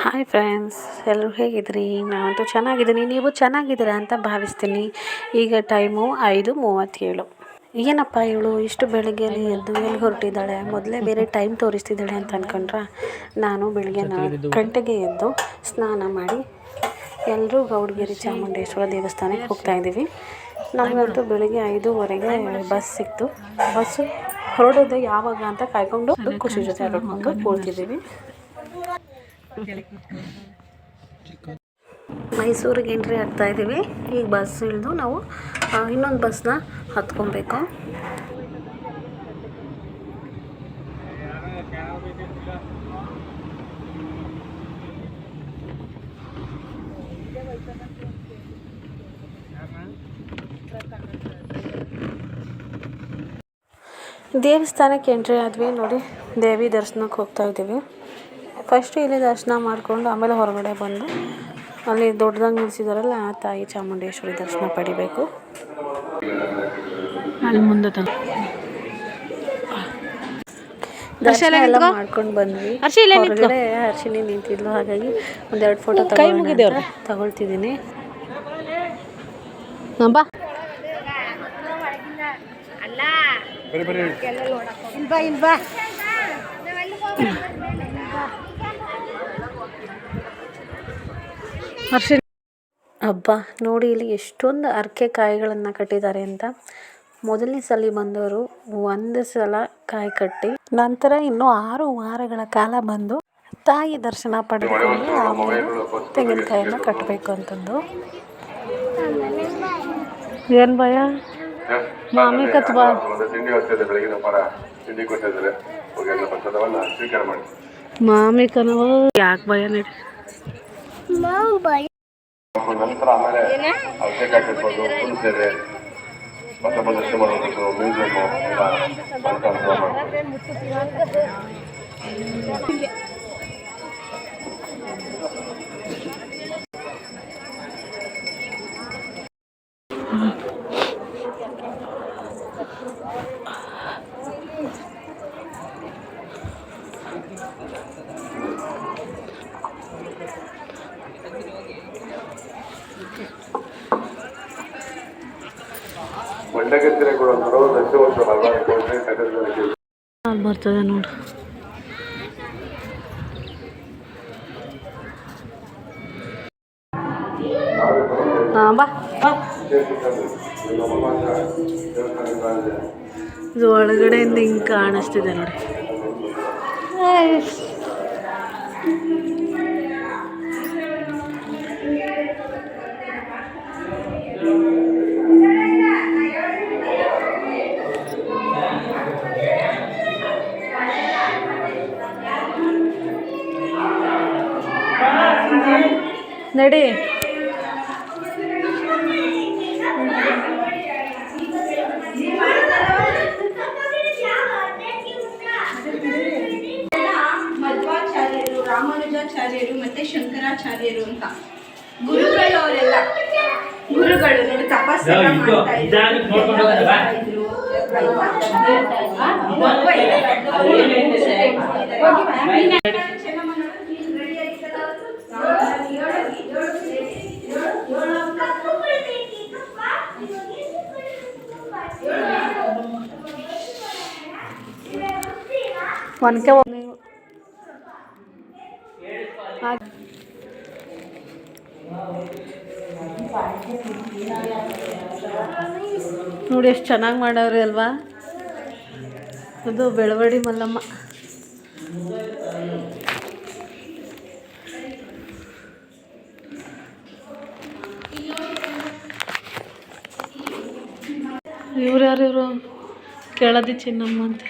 Hi friends, ಎಲ್ಲರೂ ಹೇಗಿದ್ರಿ? ನಾನಂತೂ ಚೆನ್ನಾಗಿದ್ದೀನಿ. ನೀವು ಚೆನ್ನಾಗಿದ್ದೀರಾ ಅಂತ ಭಾವಿಸ್ತೀನಿ. ಈಗ ಟೈಮು 5:37. ಏನಪ್ಪ ಇವಳು ಇಷ್ಟು ಬೆಳಗ್ಗೆಯಲ್ಲಿ ಎದ್ದು ಎಲ್ಲಿ ಹೊರಟಿದ್ದಾಳೆ? ಮೊದಲೇ ಬೇರೆ ಟೈಮ್ ತೋರಿಸ್ತಿದ್ದಾಳೆ ಅಂತ ಅಂದ್ಕೊಂಡ್ರೆ, ನಾನು ಬೆಳಗ್ಗೆ 4 ಗಂಟೆಗೆ ಎದ್ದು ಸ್ನಾನ ಮಾಡಿ ಎಲ್ಲರೂ ಗೌಡಗೆರೆ ಚಾಮುಂಡೇಶ್ವರ ದೇವಸ್ಥಾನಕ್ಕೆ ಹೋಗ್ತಾಯಿದ್ದೀವಿ. ನಮಗಂತೂ ಬೆಳಗ್ಗೆ 5:15ಗೆ ಬಸ್ ಸಿಕ್ತು. ಬಸ್ಸು ಹೊರಡೋದು ಯಾವಾಗ ಅಂತ ಕಾಯ್ಕೊಂಡು ಖುಷಿ ಜೊತೆ ಆಡ್ಕೊಂಡು ಕೂಳ್ತಿದ್ದೀವಿ. ಮೈಸೂರಿಗೆ ಎಂಟ್ರಿ ಆಗ್ತಾಯಿದ್ದೀವಿ. ಈಗ ಬಸ್ ಇಳಿದು ನಾವು ಇನ್ನೊಂದು ಬಸ್ನ ಹತ್ಕೊಬೇಕು. ದೇವಸ್ಥಾನಕ್ಕೆ ಎಂಟ್ರಿ ಆದ್ವಿ. ನೋಡಿ, ದೇವಿ ದರ್ಶನಕ್ಕೆ ಹೋಗ್ತಾಯಿದ್ದೀವಿ. ಫಸ್ಟು ಇಲ್ಲಿ ದರ್ಶನ ಮಾಡಿಕೊಂಡು ಆಮೇಲೆ ಹೊರಗಡೆ ಬಂದು ಅಲ್ಲಿ ದೊಡ್ಡದಾಗಿ ನಿಲ್ಲಿಸಿದಾರಲ್ಲ ಆ ತಾಯಿ ಚಾಮುಂಡೇಶ್ವರಿ ದರ್ಶನ ಪಡಿಬೇಕು. ಅಲ್ಲಿ ಮುಂದೆ ದರ್ಶನ ಎಲ್ಲ ಮಾಡ್ಕೊಂಡು ಬಂದ್ವಿ. ಹೊರಗಡೆ ಹರ್ಷಿನಿ ನಿಂತಿದ್ಲು, ಹಾಗಾಗಿ ಒಂದೆರಡು ಫೋಟೋ ತಗೊಳ್ತಿದ್ದೀನಿ. ಹಬ್ಬ ನೋಡಿ, ಇಲ್ಲಿ ಎಷ್ಟೊಂದು ಅರ್ಕೆ ಕಾಯಿಗಳನ್ನು ಕಟ್ಟಿದ್ದಾರೆ ಅಂತ. ಮೊದಲನೇ ಸಲ ಬಂದವರು ಒಂದು ಸಲ ಕಾಯಿ ಕಟ್ಟಿ ನಂತರ ಇನ್ನೂ 6 ವಾರಗಳ ಕಾಲ ಬಂದು ತಾಯಿ ದರ್ಶನ ಪಡೆದುಕೊಂಡು ಆಮೇಲೆ ತೆಂಗಿನಕಾಯನ್ನು ಕಟ್ಟಬೇಕು ಅಂತಂದು. ಏನು ಭಯ? ಮಾಮಿ ಕತ್ವಾ ಮಾಮಿ ಕನವ ಯಾಕೆ ಭಯ ನಡಿ ನಂತರ ಆಮೇಲೆ ಔಷಧಿ ಕಟ್ಟಿರ್ಬೋದು, ಫುಲ್ ಸೇವೆ ಹೊಸ ಪ್ರದರ್ಶನ ಮಾಡಬೇಕು, ಮ್ಯೂಸಿಯಮ್ಮು ಬರ್ತದೆ ನೋಡು. ಬಾ ಇದು ಒಳಗಡೆಯಿಂದ ಹಿಂಗೆ ಕಾಣಿಸ್ತಿದೆ ನೋಡಿ. ನಡಿ ಮಧ್ವಾಚಾರ್ಯರು, ರಾಮಾನುಜಾಚಾರ್ಯರು ಮತ್ತೆ ಶಂಕರಾಚಾರ್ಯರು ಅಂತ ಗುರುಗಳು. ಅವರೆಲ್ಲ ಗುರುಗಳು ನೋಡಿ ತಪಸ್ಸೆಲ್ಲ ಮಾಡ್ತಾ ಇದ್ರು. ಒನಕೆ ನೋಡಿ ಎಷ್ಟು ಚೆನ್ನಾಗಿ ಮಾಡವ್ರಿ ಅಲ್ವಾ? ಅದು ಬೆಳವಡಿ ಮಲ್ಲಮ್ಮ. ಇವ್ರು ಯಾರು? ಇವರು ಕೆಳದಿ ಚಿನ್ನಮ್ಮ ಅಂತ.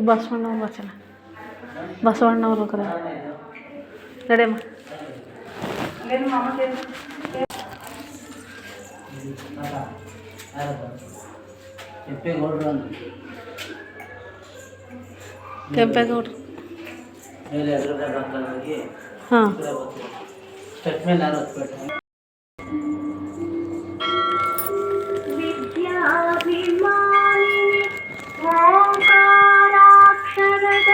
ಬಸವಣ್ಣವ್ರು ವಚನ, ಬಸವಣ್ಣವ್ರು ಕರ ನಡೆಯಮ್ಮ. ಕೆಂಪೇಗೌಡರು. ಹಾಂ, ಓಂಕಾರಾಕ್ಷರದ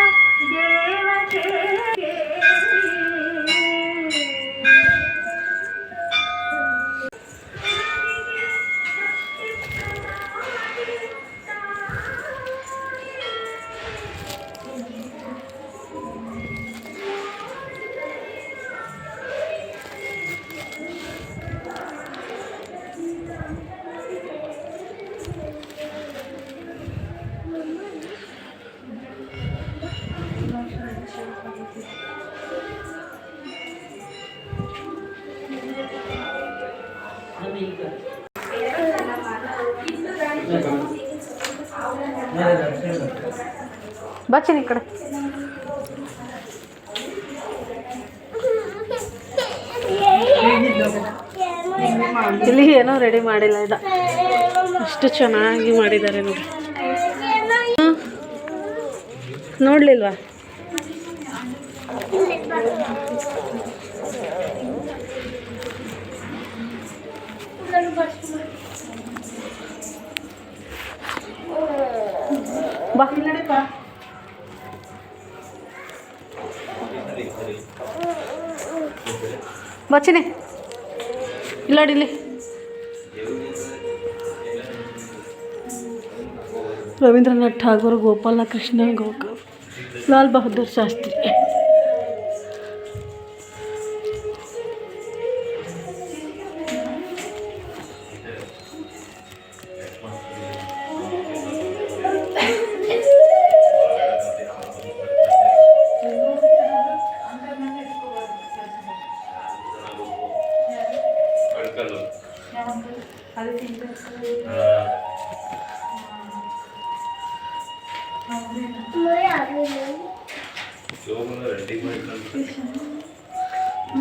ದೇವ ಬಚ್ಚಿನಿ ಈ ಕಡೆ. ಇಲ್ಲಿ ಏನೋ ರೆಡಿ ಮಾಡಿಲ್ಲ ಇದು, ಅಷ್ಟು ಚೆನ್ನಾಗಿ ಮಾಡಿದ್ದಾರೆ ನೋಡಿ. ನೋಡ್ಲಿಲ್ವಾ? ಬಾ ಬಚ್ಚಿನಿ ಇಲ್ಲಾಡಿಲ್ಲಿ. ರವೀಂದ್ರನಾಥ್ ಠಾಗೂರ್, ಗೋಪಾಲ ಕೃಷ್ಣ ಗೋಕುಲ್, ಲಾಲ್ ಬಹದ್ದೂರ್ ಶಾಸ್ತ್ರಿ.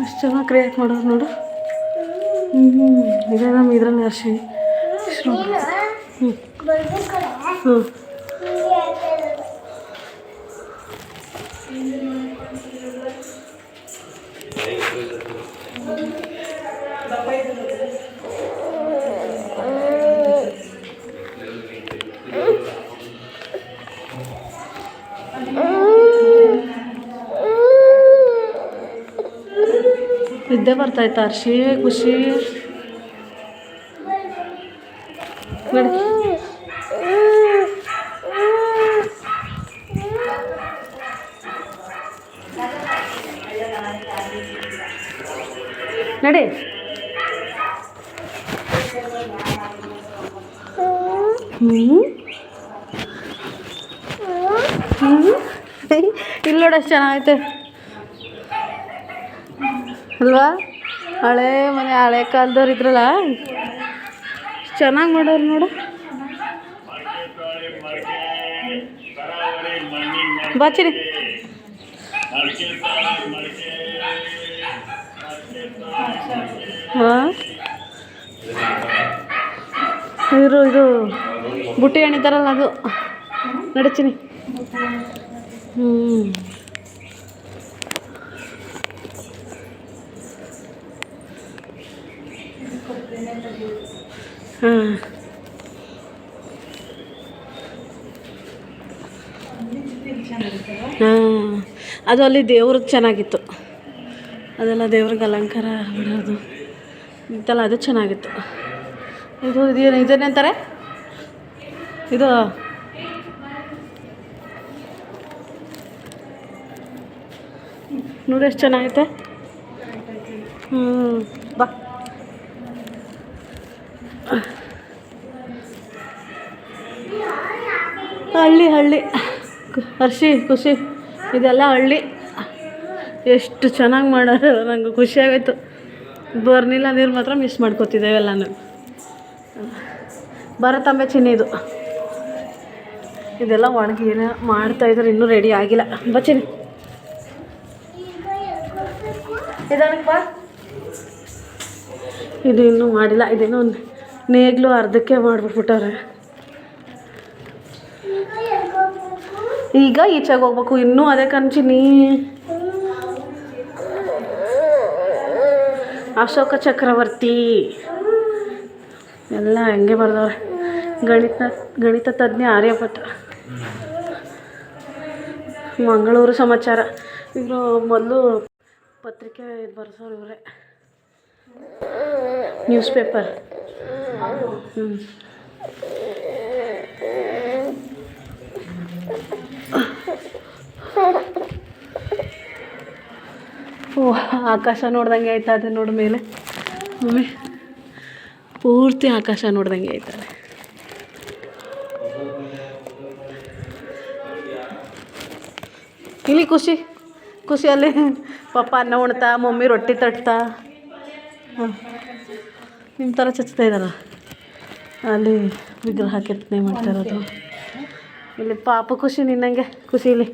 ಅಷ್ಟು ಚೆನ್ನಾಗಿ ಕ್ರಿಯೇಟ್ ಮಾಡೋದು ನೋಡು. ಇದೇ ನಮ್ಮ ಇದ್ರಲ್ಲಿ ಅರ್ಶಿ ನಿದ್ದೆ ಬರ್ತಾಯ್ತಾ ಅರ್ಶಿ? ಖುಷಿ ನಡಿ. ನಡಿ. ಇಲ್ಲಿ ನೋಡು ಎಷ್ಟು ಚೆನ್ನಾಗೈತೆ ಅಲ್ವಾ? ಹಳೆ ಮನೆ, ಹಳೆ ಕಾಲದವ್ರು ಇದ್ರಲ್ಲ, ಚೆನ್ನಾಗಿ ಮಾಡೋರು ನೋಡು. ಬಾಚಿರಿ ಹಾಂ, ಇದು ಬುಟ್ಟಿ ಹಣ್ಣಿದ್ದಾರಲ್ಲ ಅದು ನಡೀತೀನಿ. ಹಾಂ, ಹಾಂ, ಅದು ಅಲ್ಲಿ ದೇವ್ರದ್ದು ಚೆನ್ನಾಗಿತ್ತು. ಅದೆಲ್ಲ ದೇವ್ರಿಗೆ ಅಲಂಕಾರ ಬಿಡೋದು ಇತ್ತಲ್ಲ, ಅದು ಚೆನ್ನಾಗಿತ್ತು. ಇದೇನಂತಾರೆ ಇದು? ನೋಡಿ ಎಷ್ಟು ಚೆನ್ನಾಗೈತೆ. ಬಾ. ಹಳ್ಳಿ ಹರ್ಷಿ ಖುಷಿ, ಇದೆಲ್ಲ ಹಳ್ಳಿ. ಎಷ್ಟು ಚೆನ್ನಾಗಿ ಮಾಡೋರು, ನಂಗೆ ಖುಷಿಯಾಗೋಯ್ತು. ಬರ್ನಿಲ್ಲ ನೀರು ಮಾತ್ರ ಮಿಸ್ ಮಾಡ್ಕೊತಿದ್ದೇವೆ ಎಲ್ಲನೂ. ಬರತ್ತಂಬೆ ಚಿನ್ನಿದು ಇದೆಲ್ಲ ಒಣಗಿ ಏನೋ ಮಾಡ್ತಾಯಿದ್ರೆ ಇನ್ನೂ ರೆಡಿ ಆಗಿಲ್ಲ. ಬಚ್ಚಿನಿ ಇದಕ್ಕೆ ಬಾ. ಇದು ಇನ್ನೂ ಮಾಡಿಲ್ಲ, ಇದೇನೋ ನೇಗ್ಲು ಅರ್ಧಕ್ಕೆ ಮಾಡಿಬಿಟ್ಬಿಟ್ಟವ್ರೆ. ಈಗ ಈಚೆಗೆ ಹೋಗ್ಬೇಕು ಇನ್ನೂ. ಅದೇ ಕಂಚಿನಿ ಅಶೋಕ ಚಕ್ರವರ್ತಿ ಎಲ್ಲ ಹಂಗೆ ಬರ್ದವ್ರೆ. ಗಣಿತ ತಜ್ಞ ಆರ್ಯಭಟ್ಟ. ಮಂಗಳೂರು ಸಮಾಚಾರ. ಇವರು ಮೊದಲು ಪತ್ರಿಕೆ ಬರ್ಸೋರು ಇವರೇ, ನ್ಯೂಸ್ ಪೇಪರ್. ಓ, ಆಕಾಶ ನೋಡ್ದಂಗೆ ಆಯ್ತಾ ಅದು ನೋಡ ಮೇಲೆ ಮಮ್ಮಿ, ಪೂರ್ತಿ ಆಕಾಶ ನೋಡ್ದಂಗೆ ಆಯ್ತದೆ. ಇಲ್ಲಿ ಖುಷಿಯಲ್ಲಿ ಪಪ್ಪ ಅನ್ನ ಉಣ್ತಾ, ಮಮ್ಮಿ ರೊಟ್ಟಿ ತಟ್ತಾ. ನಿಮ್ಮ ಥರ ಚಚ್ತಾ ಇದ್ದಾರ ಅಲ್ಲಿ ವಿಗ್ರಹ ಕೆತ್ತನೆ ಮಾಡ್ತಾ ಇರೋದು. ಇಲ್ಲಿ ಪಾಪ ಖುಷಿ ನಿನ್ನಂಗೆ ಖುಷಿ ಇಲ್ಲಿ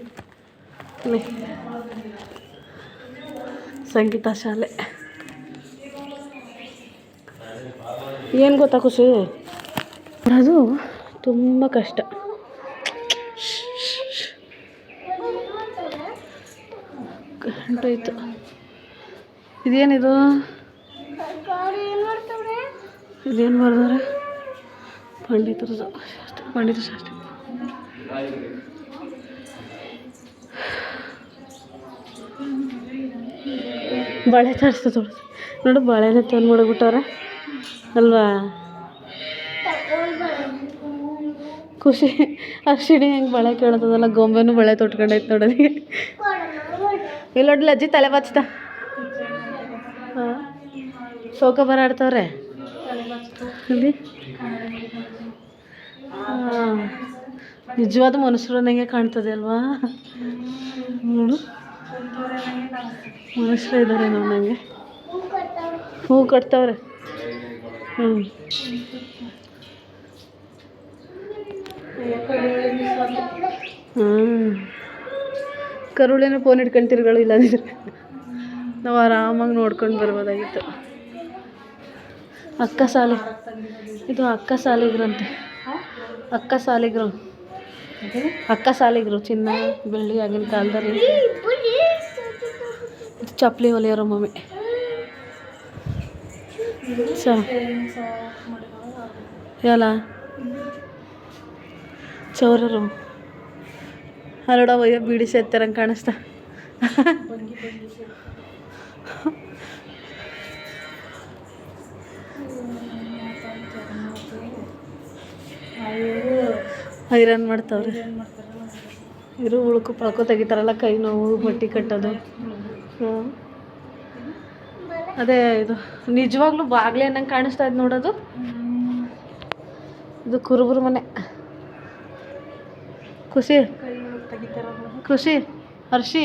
ಸಂಗೀತ ಶಾಲೆ. ಏನು ಗೊತ್ತಾ ಖುಷಿ, ಅದು ತುಂಬ ಕಷ್ಟ. ಗಂಟೋಯ್ತು. ಇದೇನಿದು, ಇದೇನು ಬರ್ದಾರೆ? ಪಂಡಿತ ಶಾಸ್ತ್ರಿ. ಬಳೆ ತರಿಸ್ತದೆ ನೋಡು, ಬಳೆನೇ ತಂದು ಮಾಡಿಬಿಟ್ಟವ್ರೆ ಅಲ್ವಾ. ಖುಷಿ ಅರ್ಶಿಣಿ ಹೆಂಗೆ ಬಳೆ ಕೇಳ್ತದಲ್ಲ, ಗೊಂಬೆನೂ ಬಳೆ ತೊಟ್ಕೊಂಡೈತೆ ನೋಡೋದು. ಇಲ್ಲಿ ನೋಡ್ಲಿ ಅಜ್ಜಿ ತಲೆ ಬಾಚ್ತಾ. ಹಾಂ, ಸೋಕ ಬರಾಡ್ತವ್ರೆ ಇಲ್ಲಿ. ಹಾಂ, ನಿಜವಾದ ಮನುಷ್ಯರು ನನಗೆ ಕಾಣ್ತದೆ ಅಲ್ವಾ. ನೋಡು, ಮನುಷ್ಯರು ಇದ್ದಾರೆ ನಾವು ನನಗೆ. ಹೂ ಕಟ್ತವ್ರೆ. ಹಾಂ, ಕರುಳೇನೋ ಫೋನ್ ಇಟ್ಕೊಂಡು ತಿರ್ಗಳು ಇಲ್ಲದಿದ್ರೆ ನಾವು ಆರಾಮಾಗಿ ನೋಡ್ಕೊಂಡು ಬರ್ಬೋದಾಗಿತ್ತು. ಅಕ್ಕ ಸಾಲಿ, ಇದು ಅಕ್ಕ ಸಾಲಿಗ್ರಂತೆ. ಅಕ್ಕ ಸಾಲಿಗ್ರು ಚಿನ್ನ ಬೆಳ್ಳಿ ಆಗಿನ ಕಾಲದಲ್ಲಿ. ಚಪ್ಪಲಿ ಹೊಲಿಯೋರು ಮಮ್ಮಿ. ಎಲ್ಲ ಚೌರರು ಅಲ್ಲೋಡ ಒಯ್ಯೋ ಬೀಡಿ ಸೇರ್ತಾರಂಗೆ ಕಾಣಿಸ್ತಾ. ಐರನ್ ಮಾಡ್ತಾವ್ರೆ. ಇರು ಉಳ್ಕು ಪಳ್ಕೊ ತೆಗಿತಾರಲ್ಲ, ಕೈ ನೋವು, ಬಟ್ಟೆ ಕಟ್ಟೋದು. ಹ್ಞೂ, ಅದೇ ಇದು ನಿಜವಾಗ್ಲೂ ಬಾಗ್ಲೇ ಅನ್ನಂಗೆ ಕಾಣಿಸ್ತಾ ಇದ್ದು ನೋಡೋದು. ಇದು ಕುರುಬರು ಮನೆ. ಖುಷಿ ಹರ್ಷಿ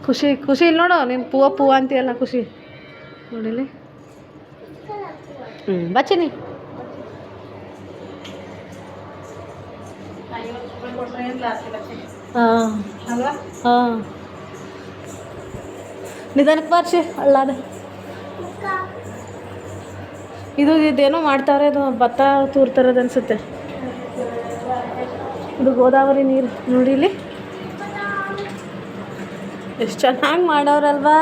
ಖುಷಿ ಇಲ್ಲಿ ನೋಡು, ನೀನು ಪೂವ ಅಂತೀಯಲ್ಲ ಖುಷಿ ನೋಡಿಲಿ. ಬಚ್ಚಿನಿ ಹಾಂ ಹಾಂ, ನಿಧಾನಕ್ಕೆ ಬಾರ್ಸಿ ಅಳ್ಳಾದ. ಇದೇನೋ ಮಾಡ್ತಾವ್ರೆ, ಅದು ಭತ್ತ ತೂರ್ತಾರದು ಅನಿಸುತ್ತೆ. ಇದು ಗೋದಾವರಿ ನೀರು ನೋಡಿಲಿ, ಎಷ್ಟು ಚೆನ್ನಾಗಿ ಮಾಡವ್ರಲ್ವಾ.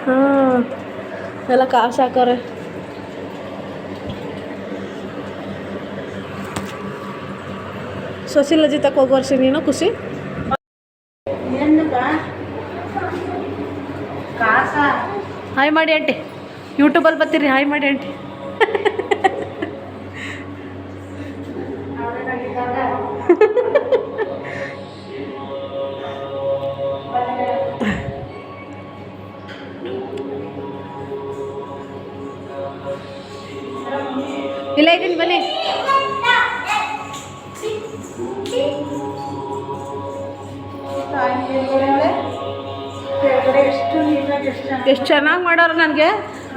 ಹಾಂ, ಎಲ್ಲ ಕಾಸು ಹಾಕವ್ರೆ. ಸೊಸಿಲಜ್ಜಿ ತಕ್ಕ ಹೋಗೋರ್ಸಿ ನೀನು ಖುಷಿ. ಹಾಯ್ ಮಾಡಿ ಆಂಟಿ, ಯೂಟ್ಯೂಬಲ್ಲಿ ಬರ್ತೀರಿ, ಹಾಯ್ ಮಾಡಿ ಆಂಟಿ. ಇಲ್ಲ ಇದ್ದೀನಿ ಬನ್ನಿ. ಎಷ್ಟು ಚೆನ್ನಾಗಿ ಮಾಡೋರು. ನನಗೆ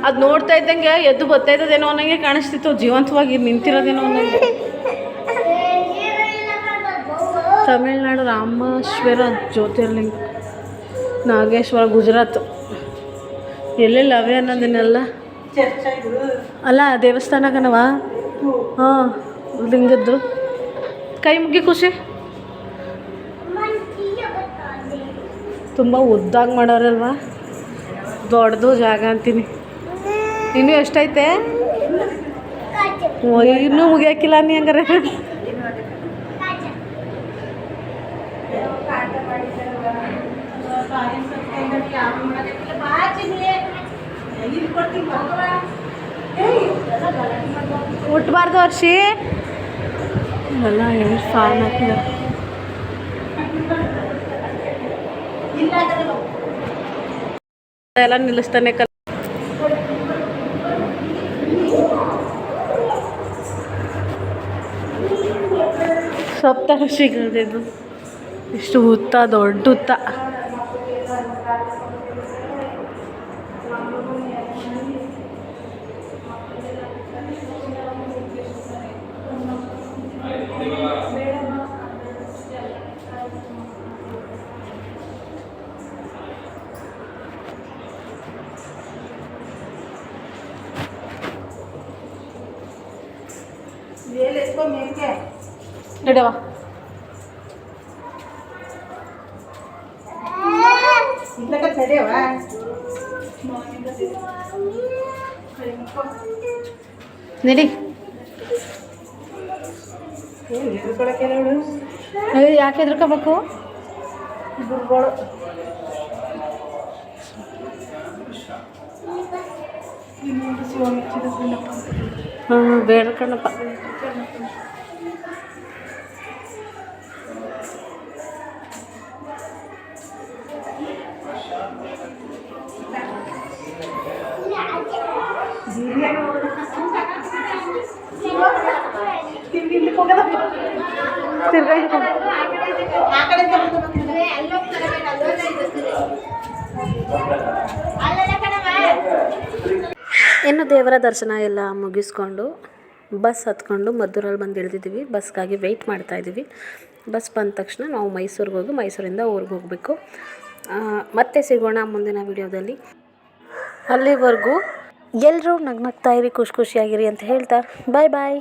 ಅದು ನೋಡ್ತಾ ಇದ್ದಂಗೆ ಎದ್ದು ಬರ್ತಾಯಿದ್ದದೇನೋ ಅನ್ನಂಗೆ ಕಾಣಿಸ್ತಿತ್ತು, ಜೀವಂತವಾಗಿ ನಿಂತಿರೋದೇನೋ ಅನ್ನಂಗೆ. ತಮಿಳ್ನಾಡು ರಾಮೇಶ್ವರ ಜ್ಯೋತಿರ್ಲಿಂಗ, ನಾಗೇಶ್ವರ ಗುಜರಾತ್, ಎಲ್ಲೆಲ್ಲ ಅವೇ ಅನ್ನೋದನ್ನೆಲ್ಲ ಅಲ್ಲ ದೇವಸ್ಥಾನಗನವ. ಹಾಂ, ಲಿಂಗದ್ದು. ಕೈ ಮುಗಿ ಖುಷಿ. ತುಂಬ ಉದ್ದಾಗಿ ಮಾಡೋರಲ್ವಾ, ದೊಡ್ಡದು ಜಾಗ ಅಂತೀನಿ. ಇನ್ನೂ ಎಷ್ಟೈತೆ? ಇನ್ನೂ ಮುಗಿಯಾಕಿಲ್ಲ ನೀ ಹಂಗಾರೆ. ಮುಟ್ಬಾರ್ದು ವರ್ಷಿ ಎಲ್ಲ ಏನು ಫ್ಯಾನ್ ಹಾಕಿದ. ಎಲ್ಲ ನಿಲ್ಲಿಸ್ತಾನೆ ಸಪ್ತಋಷಿಗಳದ್ದು ಇಷ್ಟು ಹುತ್ತ, ದೊಡ್ಡ ಹುತ್ತ. ನಡವ ನಡಿ. ಯಾಕೆ ಹೆದರ್ಕೋಬೇಕು? ಬೇಡ ಕಣಪ್ಪ. ಇನ್ನು ದೇವರ ದರ್ಶನ ಎಲ್ಲ ಮುಗಿಸ್ಕೊಂಡು ಬಸ್ ಹತ್ಕೊಂಡು ಮದ್ದೂರಲ್ಲಿ ಬಂದು ಇಳಿದಿದ್ದೀವಿ. ಬಸ್ಗಾಗಿ ವೆಯ್ಟ್ ಮಾಡ್ತಾಯಿದ್ದೀವಿ. ಬಸ್ ಬಂದ ತಕ್ಷಣ ನಾವು ಮೈಸೂರಿಗೆ ಹೋಗಿ ಮೈಸೂರಿಂದ ಊರಿಗೆ ಹೋಗಬೇಕು. ಮತ್ತೆ ಸಿಗೋಣ ಮುಂದಿನ ವಿಡಿಯೋದಲ್ಲಿ. ಅಲ್ಲಿವರೆಗೂ ಎಲ್ಲರೂ ನಗ್ನಗ್ತಾಯಿರಿ, ಖುಷಿಯಾಗಿರಿ ಅಂತ ಹೇಳ್ತಾ ಬಾಯ್ ಬಾಯ್.